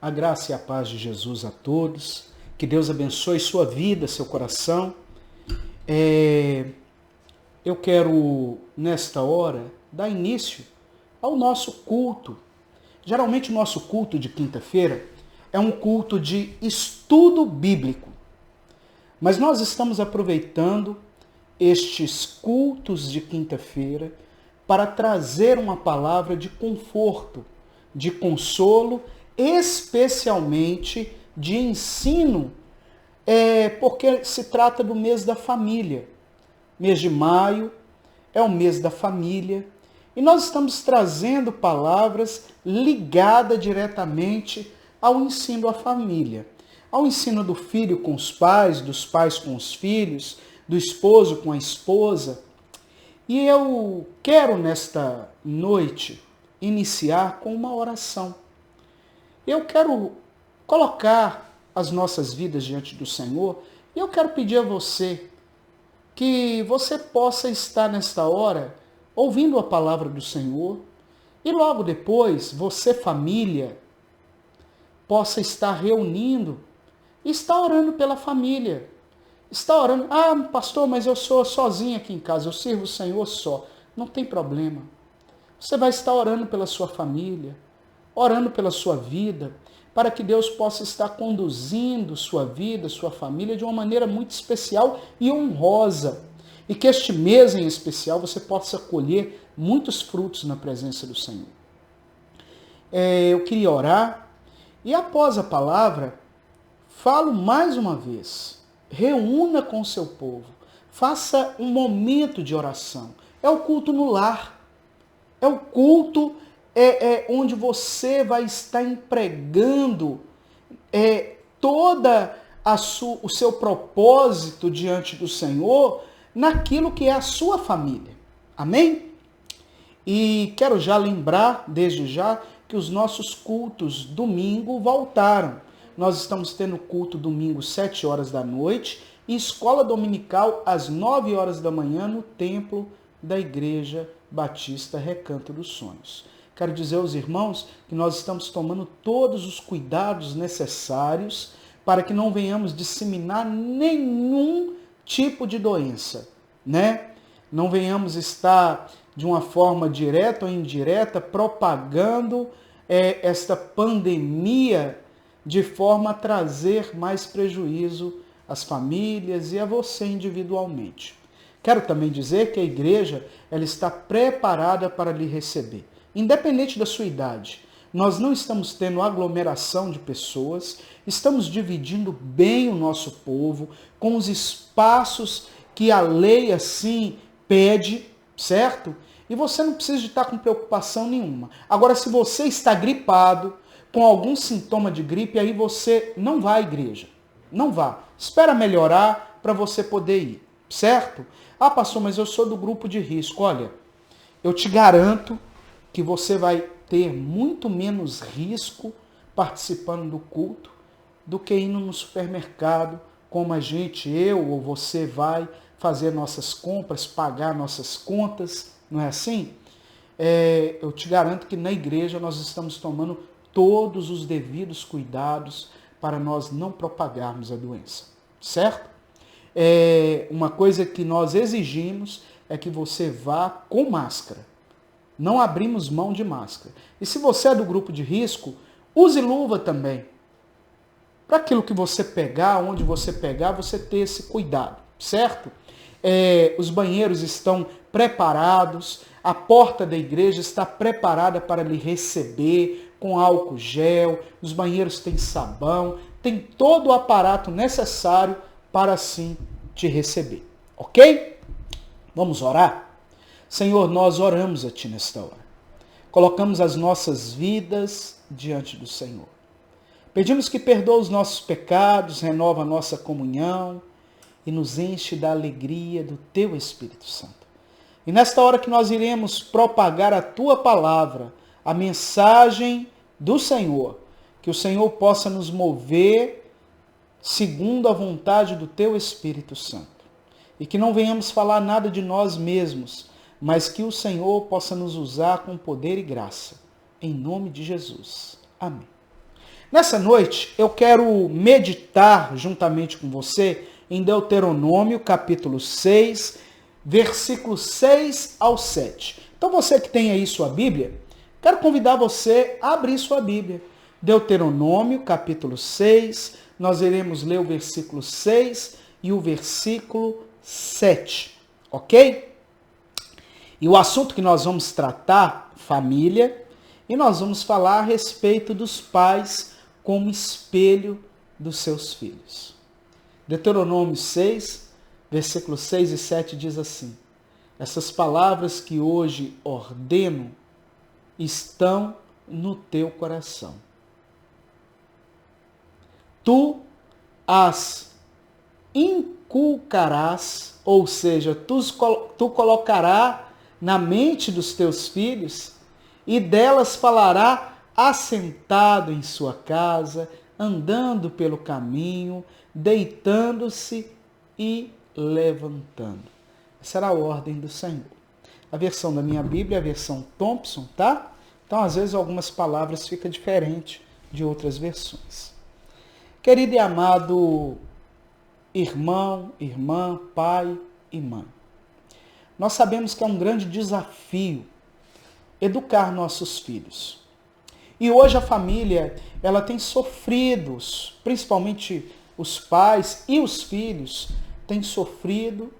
A graça e a paz de Jesus a todos. Que Deus abençoe sua vida, seu coração. Eu quero, nesta hora, dar início ao nosso culto. Geralmente o nosso culto de quinta-feira é um culto de estudo bíblico. Mas nós estamos aproveitando estes cultos de quinta-feira para trazer uma palavra de conforto, de consolo, especialmente de ensino, porque se trata do mês da família. Mês de maio é o mês da família e nós estamos trazendo palavras ligadas diretamente ao ensino à família, ao ensino do filho com os pais, dos pais com os filhos, do esposo com a esposa. E eu quero nesta noite iniciar com uma oração. Eu quero colocar as nossas vidas diante do Senhor e eu quero pedir a você que você possa estar nesta hora ouvindo a palavra do Senhor e logo depois você, família, possa estar reunindo e estar orando pela família. Está orando, pastor, mas eu sou sozinho aqui em casa, eu sirvo o Senhor só. Não tem problema. Você vai estar orando pela sua família, orando pela sua vida, para que Deus possa estar conduzindo sua vida, sua família de uma maneira muito especial e honrosa. E que este mês em especial você possa colher muitos frutos na presença do Senhor. Eu queria orar e após a palavra, falo mais uma vez, reúna com o seu povo, faça um momento de oração. É o culto no lar, é o culto onde você vai estar empregando toda o seu propósito diante do Senhor naquilo que é a sua família. Amém? E quero já lembrar, desde já, que os nossos cultos domingo voltaram. Nós estamos tendo culto domingo 7 horas da noite e escola dominical às 9 horas da manhã no templo da Igreja Batista Recanto dos Sonhos. Quero dizer aos irmãos que nós estamos tomando todos os cuidados necessários para que não venhamos disseminar nenhum tipo de doença, né? Não venhamos estar de uma forma direta ou indireta propagando esta pandemia de forma a trazer mais prejuízo às famílias e a você individualmente. Quero também dizer que a igreja ela está preparada para lhe receber. Independente da sua idade, nós não estamos tendo aglomeração de pessoas, estamos dividindo bem o nosso povo com os espaços que a lei assim pede, certo? E você não precisa de estar com preocupação nenhuma. Agora, se você está gripado, com algum sintoma de gripe, aí você não vá à igreja. Não vá. Espera melhorar para você poder ir, certo? Pastor, mas eu sou do grupo de risco. Olha, eu te garanto que você vai ter muito menos risco participando do culto do que indo no supermercado, como eu ou você vai fazer nossas compras, pagar nossas contas, não é assim? Eu te garanto que na igreja nós estamos tomando todos os devidos cuidados para nós não propagarmos a doença, certo? Uma coisa que nós exigimos é que você vá com máscara. Não abrimos mão de máscara. E se você é do grupo de risco, use luva também. Para aquilo que você pegar, onde você pegar, você ter esse cuidado, certo? Os banheiros estão preparados, a porta da igreja está preparada para lhe receber, com álcool gel, os banheiros têm sabão, tem todo o aparato necessário para assim te receber, ok? Vamos orar? Senhor, nós oramos a Ti nesta hora. Colocamos as nossas vidas diante do Senhor. Pedimos que perdoe os nossos pecados, renova a nossa comunhão e nos enche da alegria do Teu Espírito Santo. E nesta hora que nós iremos propagar a Tua palavra, a mensagem do Senhor, que o Senhor possa nos mover segundo a vontade do Teu Espírito Santo. E que não venhamos falar nada de nós mesmos, mas que o Senhor possa nos usar com poder e graça. Em nome de Jesus. Amém. Nessa noite, eu quero meditar juntamente com você em Deuteronômio, capítulo 6, versículos 6 ao 7. Então, você que tem aí sua Bíblia, quero convidar você a abrir sua Bíblia. Deuteronômio, capítulo 6, nós iremos ler o versículo 6 e o versículo 7, ok? E o assunto que nós vamos tratar, família, e nós vamos falar a respeito dos pais como espelho dos seus filhos. Deuteronômio 6, versículos 6 e 7 diz assim: essas palavras que hoje ordeno estão no teu coração. Tu as inculcarás, ou seja, tu colocarás na mente dos teus filhos, e delas falará assentado em sua casa, andando pelo caminho, deitando-se e levantando. Essa era a ordem do Senhor. A versão da minha Bíblia é a versão Thompson, tá? Então, às vezes, algumas palavras ficam diferentes de outras versões. Querido e amado irmão, irmã, pai e mãe, nós sabemos que é um grande desafio educar nossos filhos. E hoje a família, ela tem sofrido, principalmente os pais e os filhos, têm sofrido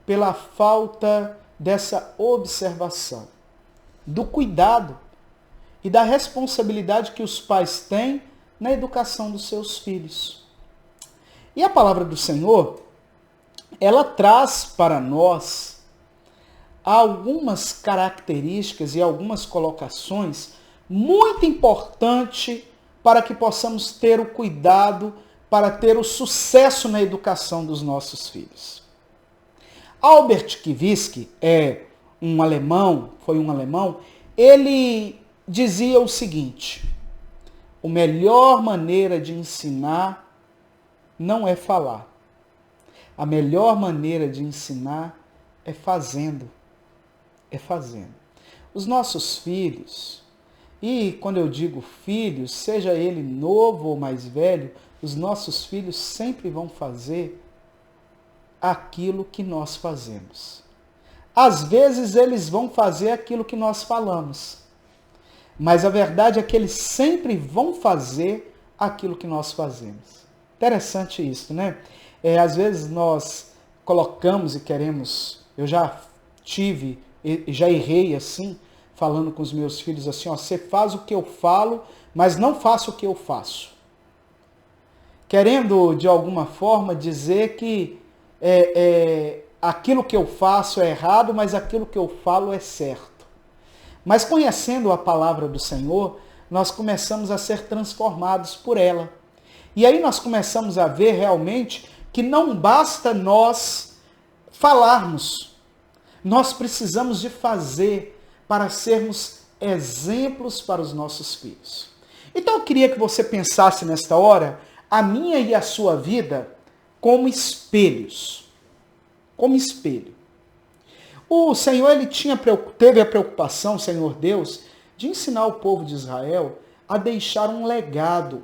pela falta dessa observação, do cuidado e da responsabilidade que os pais têm na educação dos seus filhos. E a palavra do Senhor, ela traz para nós algumas características e algumas colocações muito importantes para que possamos ter o cuidado, para ter o sucesso na educação dos nossos filhos. Albert Kiviski foi um alemão, ele dizia o seguinte: a melhor maneira de ensinar não é falar. A melhor maneira de ensinar é fazendo. É fazendo. Os nossos filhos, e quando eu digo filhos, seja ele novo ou mais velho, os nossos filhos sempre vão fazer aquilo que nós fazemos. Às vezes eles vão fazer aquilo que nós falamos, mas a verdade é que eles sempre vão fazer aquilo que nós fazemos. Interessante isso, né? Às vezes nós colocamos e queremos, eu já errei assim, falando com os meus filhos assim, ó, você faz o que eu falo, mas não faça o que eu faço. Querendo, de alguma forma, dizer que aquilo que eu faço é errado, mas aquilo que eu falo é certo. Mas conhecendo a palavra do Senhor, nós começamos a ser transformados por ela. E aí nós começamos a ver realmente que não basta nós falarmos, nós precisamos de fazer para sermos exemplos para os nossos filhos. Então eu queria que você pensasse nesta hora a minha e a sua vida como espelhos. Como espelho. O Senhor teve a preocupação, o Senhor Deus, de ensinar o povo de Israel a deixar um legado,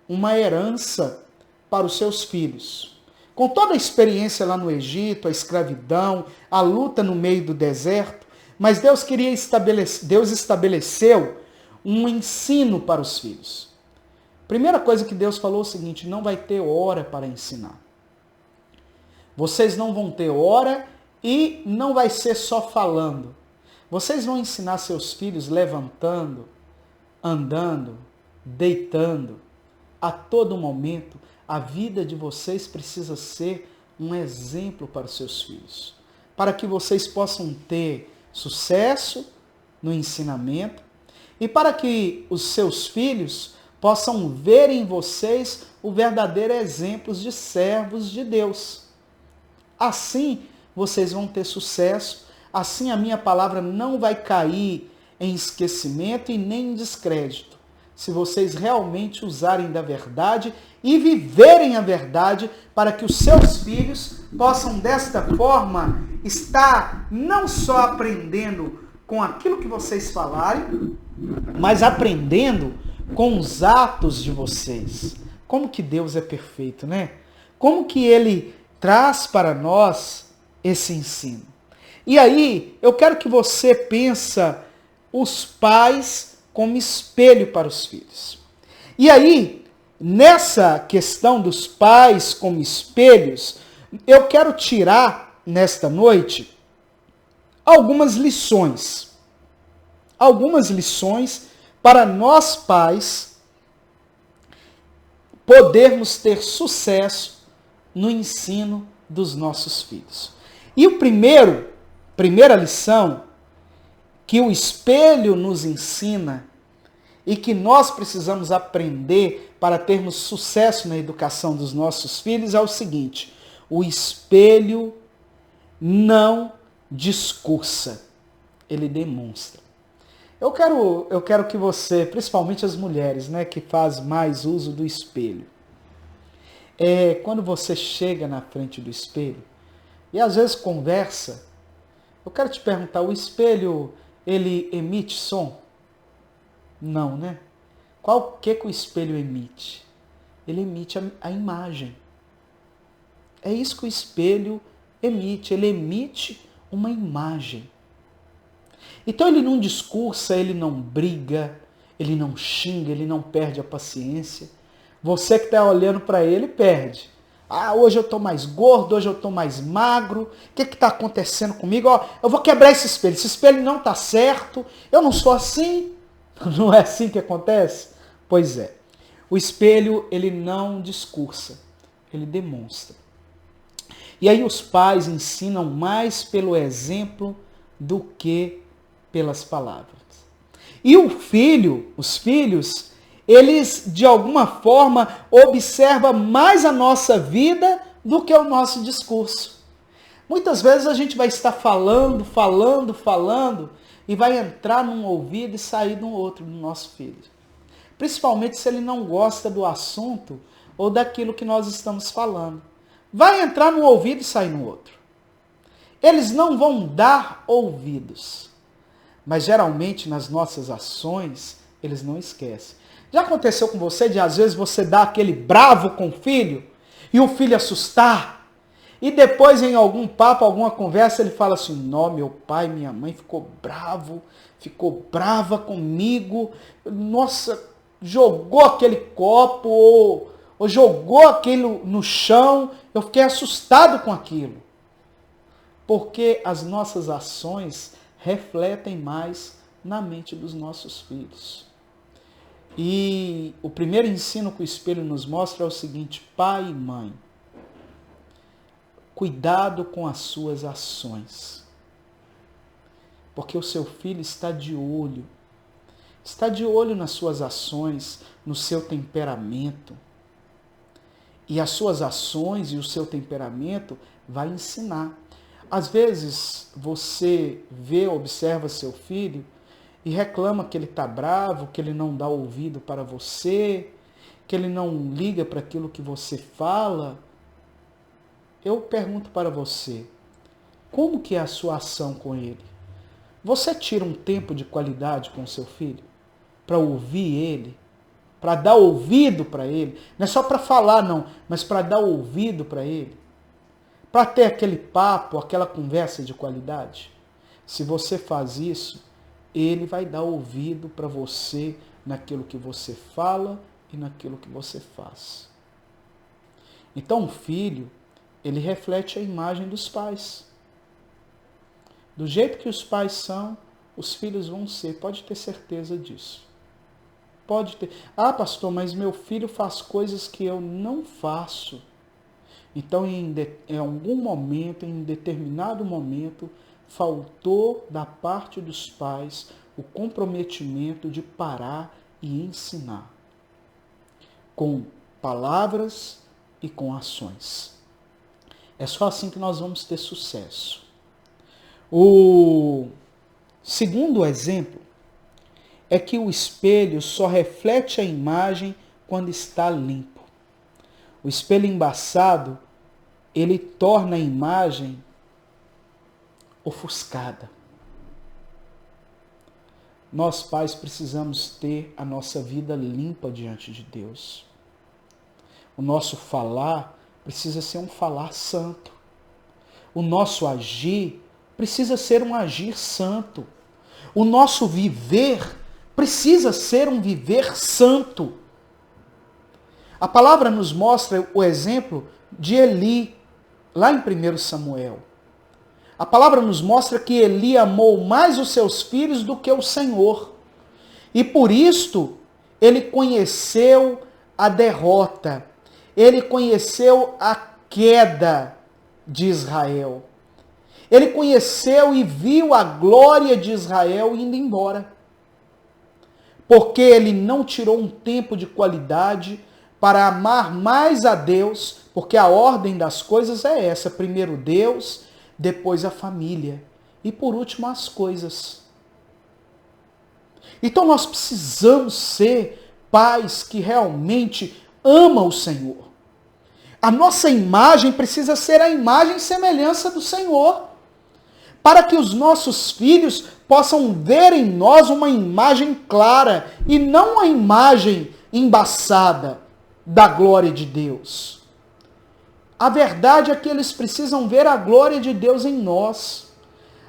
uma herança para os seus filhos. Com toda a experiência lá no Egito, a escravidão, a luta no meio do deserto, mas Deus estabeleceu um ensino para os filhos. Primeira coisa que Deus falou é o seguinte: não vai ter hora para ensinar. Vocês não vão ter hora e não vai ser só falando. Vocês vão ensinar seus filhos levantando, andando, deitando. A todo momento, a vida de vocês precisa ser um exemplo para os seus filhos. Para que vocês possam ter sucesso no ensinamento e para que os seus filhos possam ver em vocês o verdadeiro exemplo de servos de Deus. Assim, vocês vão ter sucesso, assim a minha palavra não vai cair em esquecimento e nem em descrédito, se vocês realmente usarem da verdade e viverem a verdade, para que os seus filhos possam desta forma estar não só aprendendo com aquilo que vocês falarem, mas aprendendo com os atos de vocês. Como que Deus é perfeito, né? Como que Ele traz para nós esse ensino. E aí, eu quero que você pensa os pais como espelho para os filhos. E aí, nessa questão dos pais como espelhos, eu quero tirar, nesta noite, algumas lições. Algumas lições para nós pais podermos ter sucesso no ensino dos nossos filhos. E primeira lição que o espelho nos ensina e que nós precisamos aprender para termos sucesso na educação dos nossos filhos é o seguinte: o espelho não discursa, ele demonstra. Eu quero que você, principalmente as mulheres, né, que fazem mais uso do espelho, quando você chega na frente do espelho e às vezes conversa, eu quero te perguntar, o espelho, ele emite som? Não, né? Qual que o espelho emite? Ele emite a imagem. É isso que o espelho emite, ele emite uma imagem. Então ele não discursa, ele não briga, ele não xinga, ele não perde a paciência. Você que está olhando para ele, perde. Ah, hoje eu estou mais gordo, hoje eu estou mais magro. O que está acontecendo comigo? Ó, eu vou quebrar esse espelho não está certo, eu não sou assim. Não é assim que acontece? Pois é. O espelho, ele não discursa, ele demonstra. E aí os pais ensinam mais pelo exemplo do que pelas palavras. E os filhos, eles de alguma forma observam mais a nossa vida do que o nosso discurso. Muitas vezes a gente vai estar falando e vai entrar num ouvido e sair no outro do nosso filho. Principalmente se ele não gosta do assunto ou daquilo que nós estamos falando. Vai entrar num ouvido e sair no outro. Eles não vão dar ouvidos. Mas geralmente nas nossas ações, eles não esquecem. Já aconteceu com você de às vezes você dar aquele bravo com o filho e o filho assustar? E depois em algum papo, alguma conversa, ele fala assim: não, meu pai, minha mãe ficou brava comigo, nossa, jogou aquele copo ou jogou aquilo no chão, eu fiquei assustado com aquilo. Porque as nossas ações refletem mais na mente dos nossos filhos. E o primeiro ensino que o espelho nos mostra é o seguinte: pai e mãe, cuidado com as suas ações. Porque o seu filho está de olho nas suas ações, no seu temperamento. E as suas ações e o seu temperamento vai ensinar. Às vezes você observa seu filho e reclama que ele está bravo, que ele não dá ouvido para você, que ele não liga para aquilo que você fala. Eu pergunto para você, como que é a sua ação com ele? Você tira um tempo de qualidade com seu filho? Para ouvir ele? Para dar ouvido para ele? Não é só para falar não, mas para dar ouvido para ele? Para ter aquele papo, aquela conversa de qualidade? Se você faz isso, ele vai dar ouvido para você naquilo que você fala e naquilo que você faz. Então o filho, ele reflete a imagem dos pais. Do jeito que os pais são, os filhos vão ser. Pode ter certeza disso. Pode ter. Ah, pastor, mas meu filho faz coisas que eu não faço. Então, em algum momento, em determinado momento, faltou da parte dos pais o comprometimento de parar e ensinar. Com palavras e com ações. É só assim que nós vamos ter sucesso. O segundo exemplo é que o espelho só reflete a imagem quando está limpo. O espelho embaçado, ele torna a imagem ofuscada. nós pais precisamos ter a nossa vida limpa diante de Deus. O nosso falar precisa ser um falar santo. O nosso agir precisa ser um agir santo. O nosso viver precisa ser um viver santo. A palavra nos mostra o exemplo de Eli, lá em 1 Samuel. A palavra nos mostra que Eli amou mais os seus filhos do que o Senhor. E por isto, ele conheceu a derrota. Ele conheceu a queda de Israel. Ele conheceu e viu a glória de Israel indo embora. Porque ele não tirou um tempo de qualidade para amar mais a Deus, porque a ordem das coisas é essa: primeiro Deus, depois a família e por último as coisas. Então nós precisamos ser pais que realmente amam o Senhor. A nossa imagem precisa ser a imagem e semelhança do Senhor, para que os nossos filhos possam ver em nós uma imagem clara e não uma imagem embaçada da glória de Deus. A verdade é que eles precisam ver a glória de Deus em nós.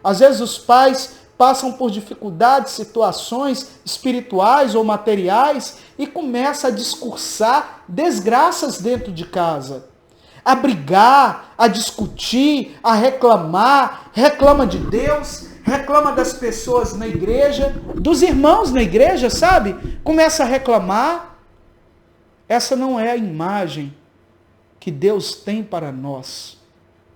Às vezes os pais passam por dificuldades, situações espirituais ou materiais e começam a discursar desgraças dentro de casa. A brigar, a discutir, a reclamar, reclama de Deus, reclama das pessoas na igreja, dos irmãos na igreja, sabe? Começa a reclamar. Essa não é a imagem que Deus tem para nós.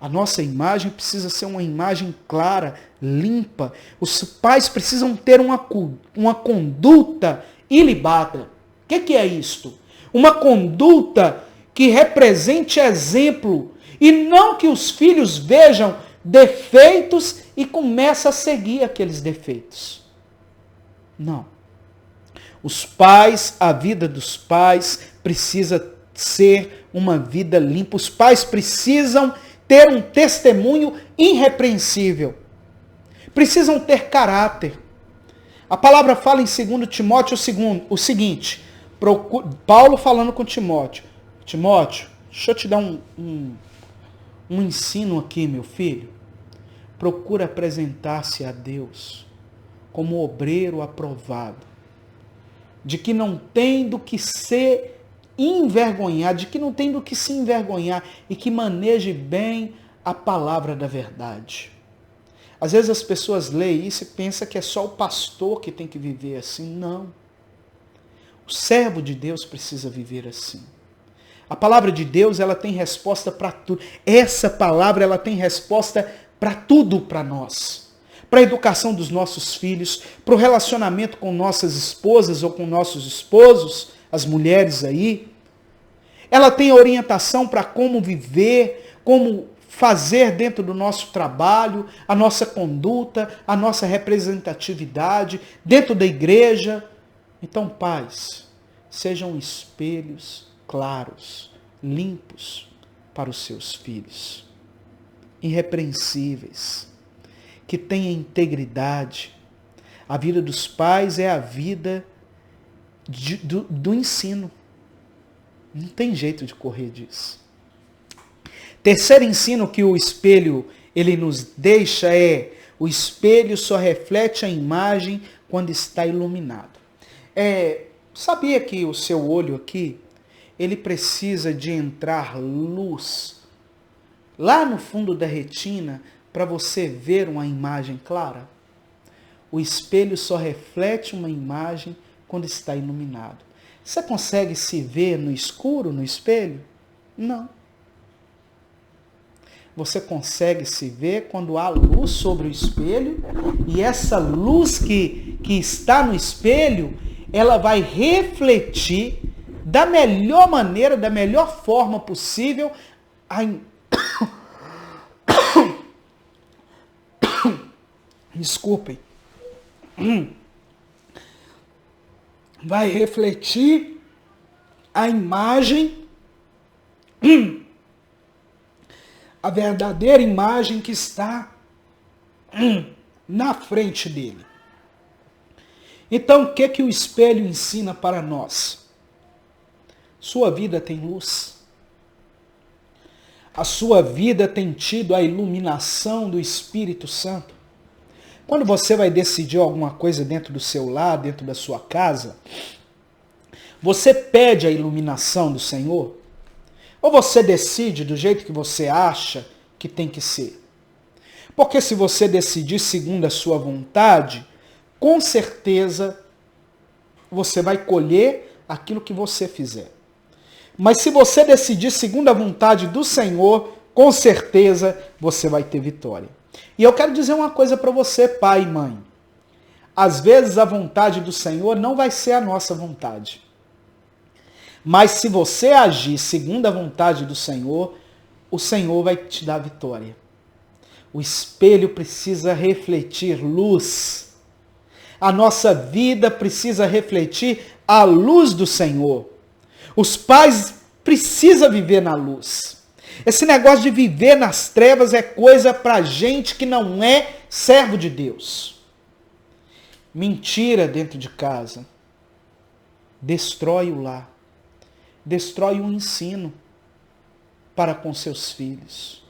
A nossa imagem precisa ser uma imagem clara, limpa. Os pais precisam ter uma conduta ilibada. O que é isto? Uma conduta que represente exemplo e não que os filhos vejam defeitos e comecem a seguir aqueles defeitos. Não. Os pais, a vida dos pais precisa ser uma vida limpa. Os pais precisam ter um testemunho irrepreensível. Precisam ter caráter. A palavra fala em 2 Timóteo o seguinte, Paulo falando com Timóteo. Timóteo, deixa eu te dar um ensino aqui, meu filho. Procura apresentar-se a Deus como obreiro aprovado, de que não tem do que ser envergonhado, de que não tem do que se envergonhar e que maneje bem a palavra da verdade. Às vezes as pessoas leem isso e pensam que é só o pastor que tem que viver assim. Não. O servo de Deus precisa viver assim. A palavra de Deus, ela tem resposta para tudo. Essa palavra, ela tem resposta para tudo para nós. Para a educação dos nossos filhos, para o relacionamento com nossas esposas ou com nossos esposos, as mulheres aí. Ela tem orientação para como viver, como fazer dentro do nosso trabalho, a nossa conduta, a nossa representatividade, dentro da igreja. Então, pais, sejam espelhos claros, limpos para os seus filhos, irrepreensíveis, que tenham integridade. A vida dos pais é a vida do ensino. Não tem jeito de correr disso. Terceiro ensino que o espelho ele nos deixa é: o espelho só reflete a imagem quando está iluminado. Sabia que o seu olho aqui, ele precisa de entrar luz lá no fundo da retina para você ver uma imagem clara? O espelho só reflete uma imagem quando está iluminado. Você consegue se ver no escuro, no espelho? Não. Você consegue se ver quando há luz sobre o espelho, e essa luz que está no espelho, ela vai refletir da melhor maneira, da melhor forma possível, desculpem, vai refletir a imagem, a verdadeira imagem que está na frente dele. Então, o que o espelho ensina para nós? Sua vida tem luz. A sua vida tem tido a iluminação do Espírito Santo. Quando você vai decidir alguma coisa dentro do seu lar, dentro da sua casa, você pede a iluminação do Senhor? Ou você decide do jeito que você acha que tem que ser? Porque se você decidir segundo a sua vontade, com certeza você vai colher aquilo que você fizer. Mas se você decidir segundo a vontade do Senhor, com certeza você vai ter vitória. E eu quero dizer uma coisa para você, pai e mãe. Às vezes a vontade do Senhor não vai ser a nossa vontade. Mas se você agir segundo a vontade do Senhor, o Senhor vai te dar vitória. O espelho precisa refletir luz. A nossa vida precisa refletir a luz do Senhor. Os pais precisam viver na luz. Esse negócio de viver nas trevas é coisa para gente que não é servo de Deus. Mentira dentro de casa. Destrói o lar. Destrói o ensino para com seus filhos.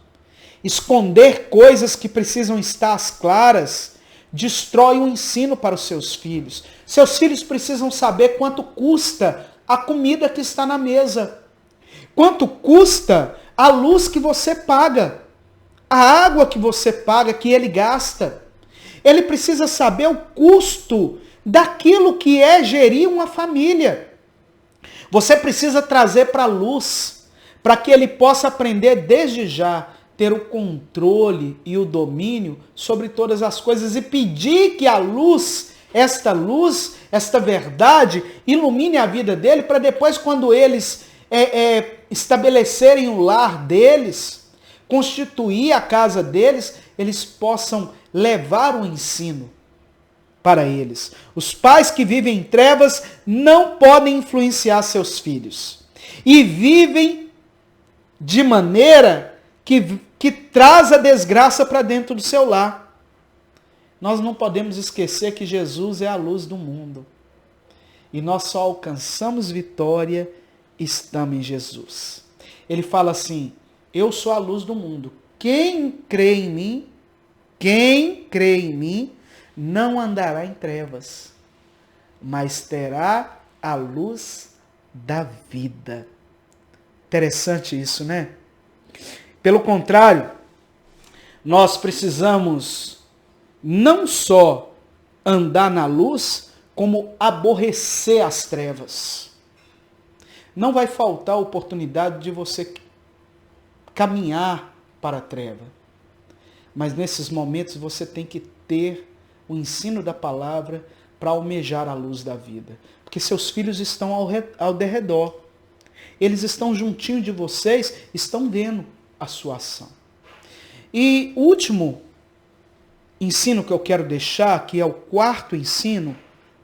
Esconder coisas que precisam estar às claras destrói o ensino para os seus filhos. Seus filhos precisam saber quanto custa a comida que está na mesa. Quanto custa a luz que você paga, a água que você paga, que ele gasta. Ele precisa saber o custo daquilo que é gerir uma família. Você precisa trazer para a luz, para que ele possa aprender desde já, ter o controle e o domínio sobre todas as coisas e pedir que a luz, esta verdade, ilumine a vida dele, para depois, quando eles estabelecerem o lar deles, constituir a casa deles, eles possam levar o ensino para eles. Os pais que vivem em trevas não podem influenciar seus filhos. E vivem de maneira que traz a desgraça para dentro do seu lar. Nós não podemos esquecer que Jesus é a luz do mundo. E nós só alcançamos vitória estando em Jesus. Ele fala assim: eu sou a luz do mundo. Quem crê em mim, não andará em trevas, mas terá a luz da vida. Interessante isso, né? Pelo contrário, nós precisamos não só andar na luz, como aborrecer as trevas. Não vai faltar oportunidade de você caminhar para a treva. Mas nesses momentos você tem que ter o ensino da palavra para almejar a luz da vida. Porque seus filhos estão ao derredor. Eles estão juntinho de vocês, estão vendo a sua ação. E o último ensino que eu quero deixar, que é o quarto ensino,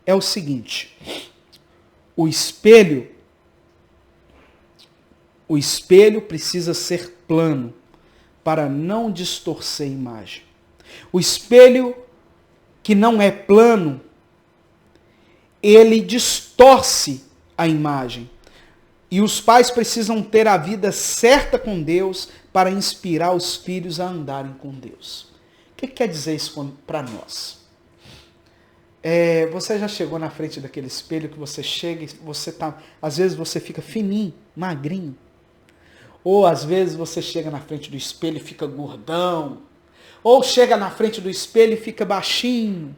é o seguinte: o espelho precisa ser plano para não distorcer a imagem. O espelho que não é plano, ele distorce a imagem. E os pais precisam ter a vida certa com Deus para inspirar os filhos a andarem com Deus. O que quer dizer isso para nós? Você já chegou na frente daquele espelho que você chega e às vezes você fica fininho, magrinho. Ou às vezes você chega na frente do espelho e fica gordão. Ou chega na frente do espelho e fica baixinho.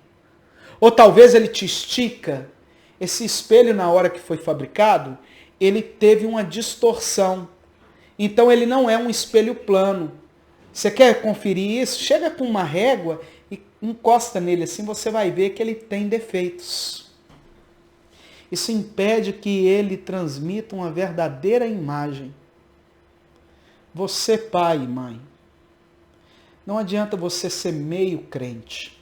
Ou talvez ele te estica. Esse espelho, na hora que foi fabricado, ele teve uma distorção. Então ele não é um espelho plano. Você quer conferir isso? Chega com uma régua e encosta nele assim, você vai ver que ele tem defeitos. Isso impede que ele transmita uma verdadeira imagem. Você, pai e mãe, não adianta você ser meio crente.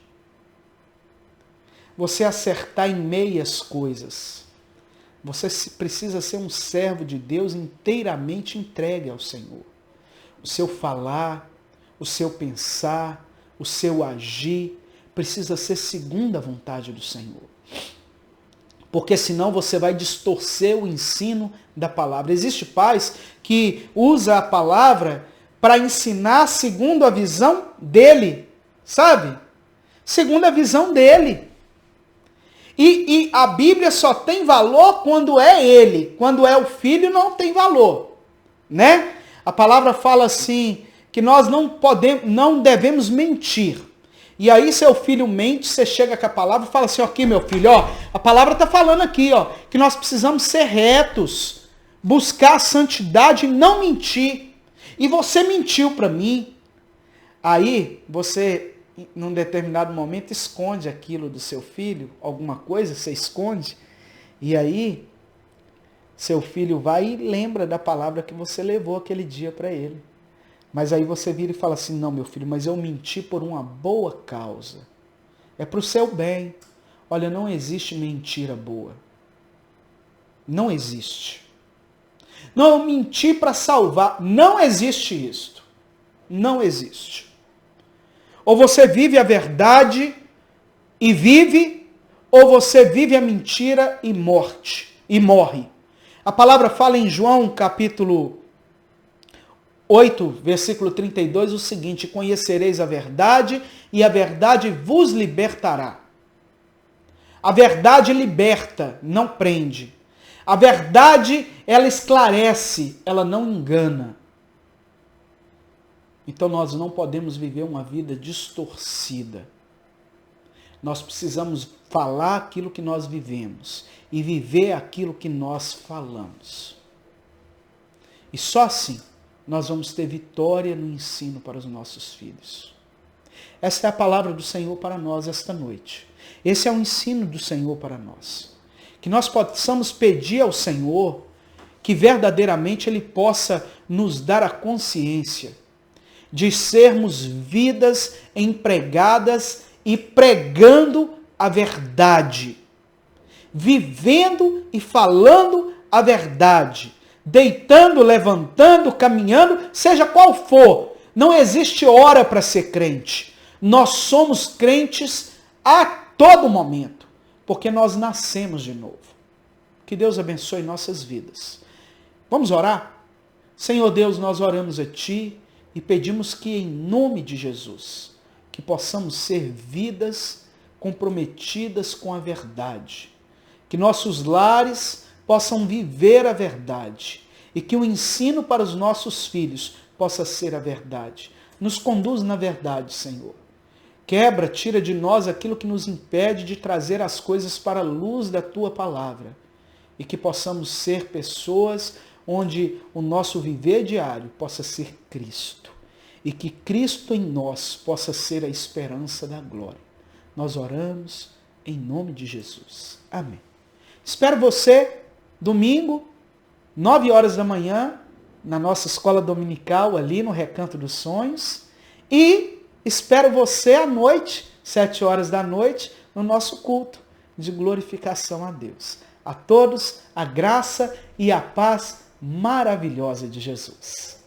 Você acertar em meias coisas. Você precisa ser um servo de Deus inteiramente entregue ao Senhor. O seu falar, o seu pensar, o seu agir precisa ser segundo a vontade do Senhor. porque senão você vai distorcer o ensino da palavra. Existem pais que usam a palavra para ensinar segundo a visão dele, sabe? Segundo a visão dele. E a Bíblia só tem valor quando é ele. Quando é o filho, não tem valor, né? A palavra fala assim, que nós não devemos mentir. E aí seu filho mente, você chega com a palavra e fala assim, aqui meu filho, ó, a palavra está falando aqui, ó, que nós precisamos ser retos, buscar a santidade e não mentir. E você mentiu para mim. Aí você, num determinado momento, esconde aquilo do seu filho, alguma coisa, você esconde, e aí seu filho vai e lembra da palavra que você levou aquele dia para ele. Mas aí você vira e fala assim, não, meu filho, mas eu menti por uma boa causa. É para o seu bem. Olha, não existe mentira boa. Não existe. Não, eu menti para salvar. Não existe isto. Não existe. Ou você vive a verdade e vive, ou você vive a mentira e morre. A palavra fala em João, capítulo 8, versículo 32, o seguinte, conhecereis a verdade e a verdade vos libertará. A verdade liberta, não prende. A verdade, ela esclarece, ela não engana. Então nós não podemos viver uma vida distorcida. Nós precisamos falar aquilo que nós vivemos e viver aquilo que nós falamos. E só assim nós vamos ter vitória no ensino para os nossos filhos. Esta é a palavra do Senhor para nós esta noite. Esse é o ensino do Senhor para nós. Que nós possamos pedir ao Senhor que verdadeiramente Ele possa nos dar a consciência de sermos vidas empregadas e pregando a verdade. Vivendo e falando a verdade. Deitando, levantando, caminhando, seja qual for. Não existe hora para ser crente. Nós somos crentes a todo momento, porque nós nascemos de novo. Que Deus abençoe nossas vidas. Vamos orar? Senhor Deus, nós oramos a Ti e pedimos que, em nome de Jesus, que possamos ser vidas comprometidas com a verdade. Que nossos lares possam viver a verdade e que o ensino para os nossos filhos possa ser a verdade. Nos conduz na verdade, Senhor. Quebra, tira de nós aquilo que nos impede de trazer as coisas para a luz da Tua palavra e que possamos ser pessoas onde o nosso viver diário possa ser Cristo e que Cristo em nós possa ser a esperança da glória. Nós oramos em nome de Jesus. Amém. Espero você domingo, 9 horas da manhã, na nossa escola dominical, ali no Recanto dos Sonhos. E espero você à noite, 7 horas da noite, no nosso culto de glorificação a Deus. A todos, a graça e a paz maravilhosa de Jesus.